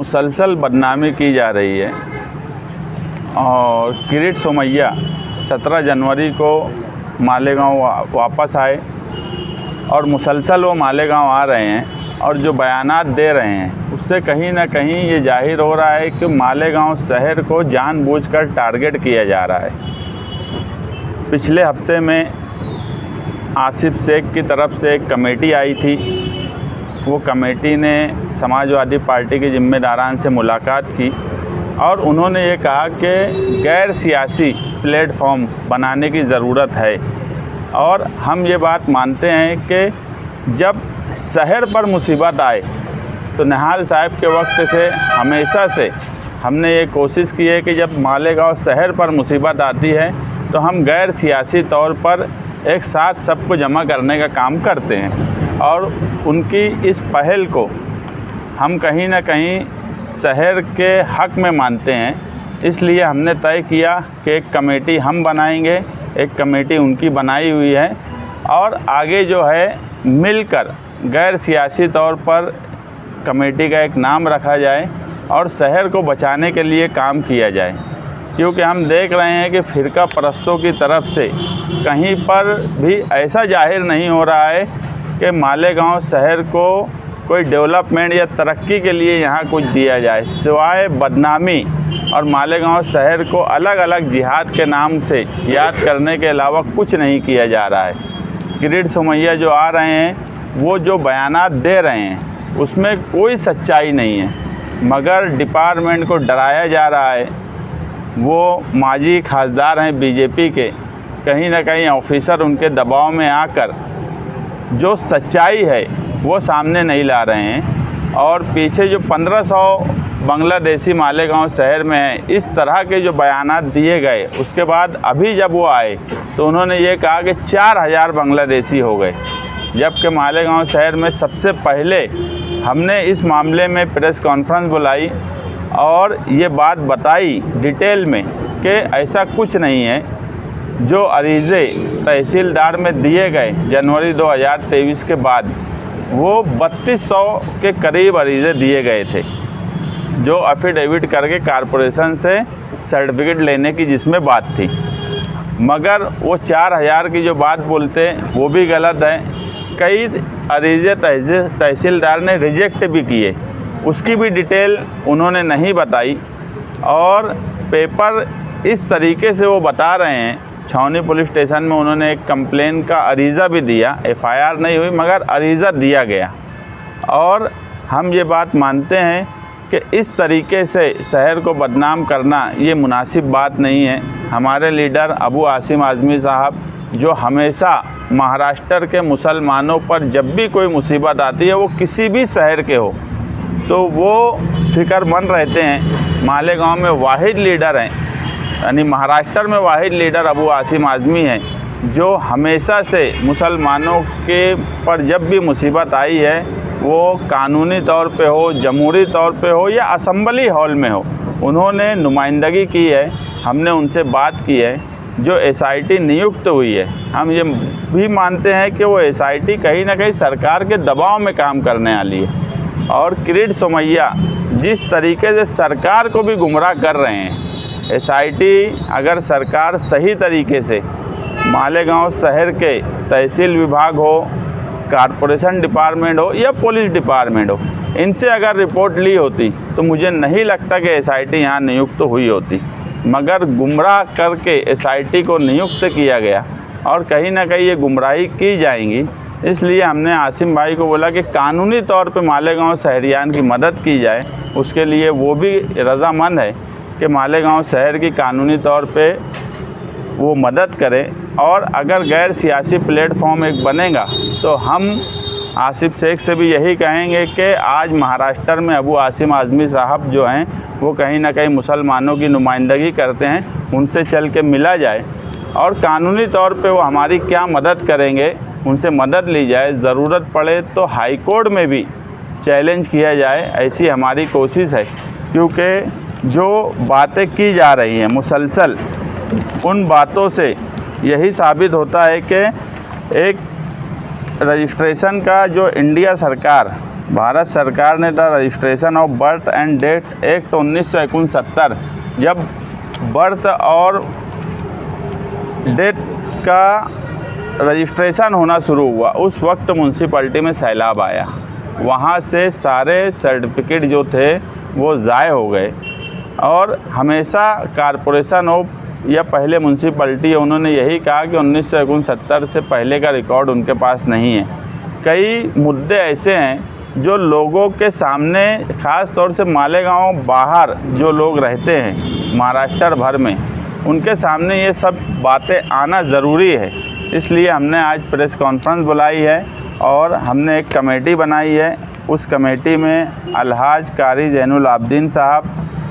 मुसलसल बदनामी की जा रही है। और किरीट सोमैया 17 जनवरी को मालेगांव वापस आए और मुसलसल वो मालेगांव आ रहे हैं और जो बयानात दे रहे हैं उससे कहीं ना कहीं ये जाहिर हो रहा है कि मालेगांव शहर को जानबूझकर टारगेट किया जा रहा है। पिछले हफ्ते में आसिफ शेख की तरफ से एक कमेटी आई थी। वो कमेटी ने समाजवादी पार्टी के जिम्मेदारान से मुलाकात की और उन्होंने ये कहा कि गैर सियासी प्लेटफॉर्म बनाने की ज़रूरत है। और हम ये बात मानते हैं कि जब शहर पर मुसीबत आए तो निहाल साहब के वक्त से हमेशा से हमने ये कोशिश की है कि जब मालेगांव शहर पर मुसीबत आती है तो हम गैर सियासी तौर पर एक साथ सबको जमा करने का काम करते हैं। और उनकी इस पहल को हम कहीं ना कहीं शहर के हक़ में मानते हैं। इसलिए हमने तय किया कि एक कमेटी हम बनाएंगे, एक कमेटी उनकी बनाई हुई है और आगे जो है मिलकर गैर सियासी तौर पर कमेटी का एक नाम रखा जाए और शहर को बचाने के लिए काम किया जाए। क्योंकि हम देख रहे हैं कि फ़िरका परस्तों की तरफ से कहीं पर भी ऐसा जाहिर नहीं हो रहा है कि मालेगांव शहर को कोई डेवलपमेंट या तरक्की के लिए यहाँ कुछ दिया जाए, सिवाय बदनामी और मालेगांव शहर को अलग अलग जिहाद के नाम से याद करने के अलावा कुछ नहीं किया जा रहा है। किरीट सोमैया जो आ रहे हैं वो जो बयानात दे रहे हैं उसमें कोई सच्चाई नहीं है, मगर डिपार्टमेंट को डराया जा रहा है। वो माजी खासदार हैं बीजेपी के, कहीं ना कहीं ऑफिसर उनके दबाव में आकर जो सच्चाई है वो सामने नहीं ला रहे हैं। और पीछे जो 1500 बांग्लादेशी मालेगांव शहर में है, इस तरह के जो बयानात दिए गए, उसके बाद अभी जब वो आए तो उन्होंने ये कहा कि 4000 बांग्लादेशी हो गए, जबकि मालेगांव शहर में सबसे पहले हमने इस मामले में प्रेस कॉन्फ्रेंस बुलाई और ये बात बताई डिटेल में कि ऐसा कुछ नहीं है। जो अरीज़े तहसीलदार में दिए गए जनवरी 2023 के बाद वो 3200 के करीब अरीज़े दिए गए थे, जो एफिडेविट करके कारपोरेशन से सर्टिफिकेट लेने की जिसमें बात थी। मगर वो 4000 की जो बात बोलते वो भी गलत है। कई अरीज़े तहसीलदार ने रिजेक्ट भी किए, उसकी भी डिटेल उन्होंने नहीं बताई। और पेपर इस तरीके से वो बता रहे हैं। छावनी पुलिस स्टेशन में उन्होंने एक कंप्लेन का अरीज़ा भी दिया, एफआईआर नहीं हुई मगर अरीज़ा दिया गया। और हम ये बात मानते हैं कि इस तरीके से शहर को बदनाम करना ये मुनासिब बात नहीं है। हमारे लीडर अबू आसिम आज़मी साहब जो हमेशा महाराष्ट्र के मुसलमानों पर जब भी कोई मुसीबत आती है, वो किसी भी शहर के हो, तो वो फ़िक्रमंद रहते हैं। मालेगांव में वाहिद लीडर हैं, यानी महाराष्ट्र में वाहिद लीडर अबू आसिम आज़मी हैं, जो हमेशा से मुसलमानों के पर जब भी मुसीबत आई है, वो कानूनी तौर पे हो, जमहूरी तौर पे हो या असेंबली हॉल में हो, उन्होंने नुमाइंदगी की है। हमने उनसे बात की है। जो एसआईटी नियुक्त हुई है, हम ये भी मानते हैं कि वो एसआईटी कहीं ना कहीं सरकार के दबाव में काम करने वाली है। और किरीट सोमैया जिस तरीके से सरकार को भी गुमराह कर रहे हैं, एसआईटी अगर सरकार सही तरीके से मालेगांव शहर के तहसील विभाग हो, कारपोरेशन डिपार्टमेंट हो या पुलिस डिपार्टमेंट हो, इनसे अगर रिपोर्ट ली होती तो मुझे नहीं लगता कि एसआईटी यहाँ नियुक्त हुई होती। मगर गुमराह करके एसआईटी को नियुक्त किया गया और कहीं ना कहीं ये गुमराही की जाएंगी। इसलिए हमने आसिम भाई को बोला कि कानूनी तौर पे मालेगांव शहरियान की मदद की जाए। उसके लिए वो भी रज़ामंद है कि मालेगांव शहर की कानूनी तौर पे वो मदद करें। और अगर गैर सियासी प्लेटफॉर्म एक बनेगा तो हम आसिफ शेख से भी यही कहेंगे कि आज महाराष्ट्र में अबू आसिम आज़मी साहब जो हैं वो कहीं ना कहीं मुसलमानों की नुमाइंदगी करते हैं, उनसे चल के मिला जाए और कानूनी तौर पे वो हमारी क्या मदद करेंगे उनसे मदद ली जाए। ज़रूरत पड़े तो हाई कोर्ट में भी चैलेंज किया जाए, ऐसी हमारी कोशिश है। क्योंकि जो बातें की जा रही हैं मुसलसल, उन बातों से यही साबित होता है कि एक रजिस्ट्रेशन का जो इंडिया सरकार भारत सरकार ने the registration of birth and death act 1969 जब बर्थ और डेथ का रजिस्ट्रेशन होना शुरू हुआ, उस वक्त म्यूनसिपैलिटी में सैलाब आया। वहाँ से सारे सर्टिफिकेट जो थे वो ज़ाय हो गए और हमेशा कॉरपोरेशन ऑफ या पहले म्यूनसिपैलिटी उन्होंने यही कहा कि 1969 से पहले का रिकॉर्ड उनके पास नहीं है। कई मुद्दे ऐसे हैं जो लोगों के सामने, ख़ास तौर से मालेगांव बाहर जो लोग रहते हैं महाराष्ट्र भर में, उनके सामने ये सब बातें आना ज़रूरी है। इसलिए हमने आज प्रेस कॉन्फ्रेंस बुलाई है और हमने एक कमेटी बनाई है। उस कमेटी में अलहाज कारी जैनुल आबदीन साहब,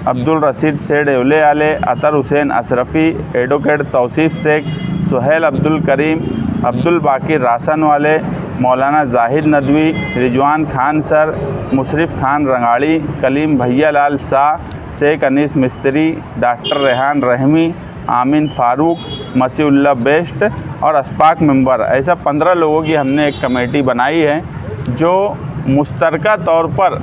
अब्दुल रशीद सेठ एवले आले, अतर हुसैन अशरफ़ी, एडवोकेट तौसीफ़ शेख, सुहेल अब्दुल करीम, अब्दुल बाकी रासन वाले, मौलाना जाहिद नदवी, रिजवान खान सर, मुशरफ खान रंगाड़ी, कलीम भैया लाल शाह, शेख अनीस मिस्त्री, डॉक्टर रेहान रहमी, आमिन फ़ारूक, मसीउल्लाह बेस्ट और अस्पाक मेंबर, ऐसा 15 लोगों की हमने एक कमेटी बनाई है जो मुश्तरका तौर पर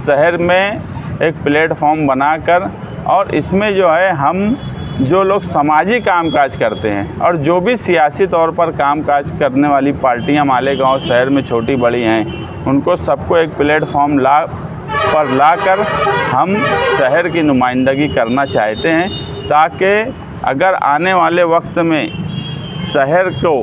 शहर में एक प्लेटफॉर्म बनाकर, और इसमें जो है हम जो लोग समाजी कामकाज करते हैं और जो भी सियासी तौर पर कामकाज करने वाली पार्टियां मालेगांव शहर में छोटी बड़ी हैं, उनको सबको एक प्लेटफॉर्म लाकर हम शहर की नुमाइंदगी करना चाहते हैं, ताकि अगर आने वाले वक्त में शहर को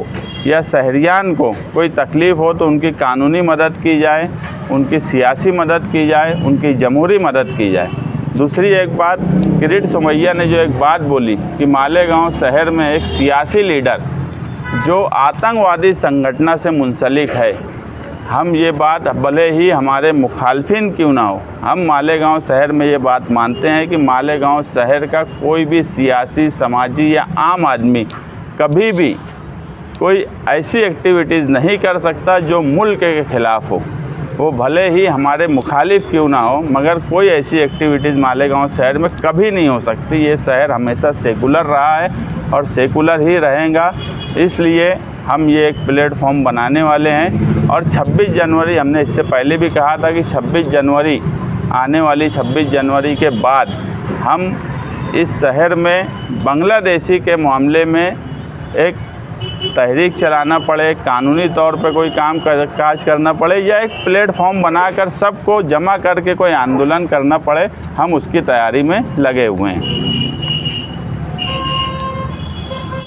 या शहरियान को कोई तकलीफ़ हो तो उनकी कानूनी मदद की जाए, उनकी सियासी मदद की जाए, उनकी जमहूरी मदद की जाए। दूसरी एक बात, किरीट सोमैया ने जो एक बात बोली कि मालेगांव शहर में एक सियासी लीडर जो आतंकवादी संगठन से मुंसलिक है, हम ये बात भले ही हमारे मुखालफिन क्यों ना हो, हम मालेगांव शहर में ये बात मानते हैं कि मालेगांव शहर का कोई भी सियासी, समाजी या आम आदमी कभी भी कोई ऐसी एक्टिविटीज़ नहीं कर सकता जो मुल्क के ख़िलाफ़ हो। वो भले ही हमारे मुखालिफ क्यों ना हो, मगर कोई ऐसी एक्टिविटीज़ मालेगांव शहर में कभी नहीं हो सकती। ये शहर हमेशा सेकुलर रहा है और सेकुलर ही रहेगा। इसलिए हम ये एक प्लेटफॉर्म बनाने वाले हैं और 26 जनवरी, हमने इससे पहले भी कहा था कि 26 जनवरी, आने वाली 26 जनवरी के बाद हम इस शहर में बांग्लादेशी के मामले में एक तहरीक चलाना पड़े, कानूनी तौर पे कोई काज करना पड़े, या एक प्लेटफॉर्म बनाकर सबको जमा करके कोई आंदोलन करना पड़े, हम उसकी तैयारी में लगे हुए हैं।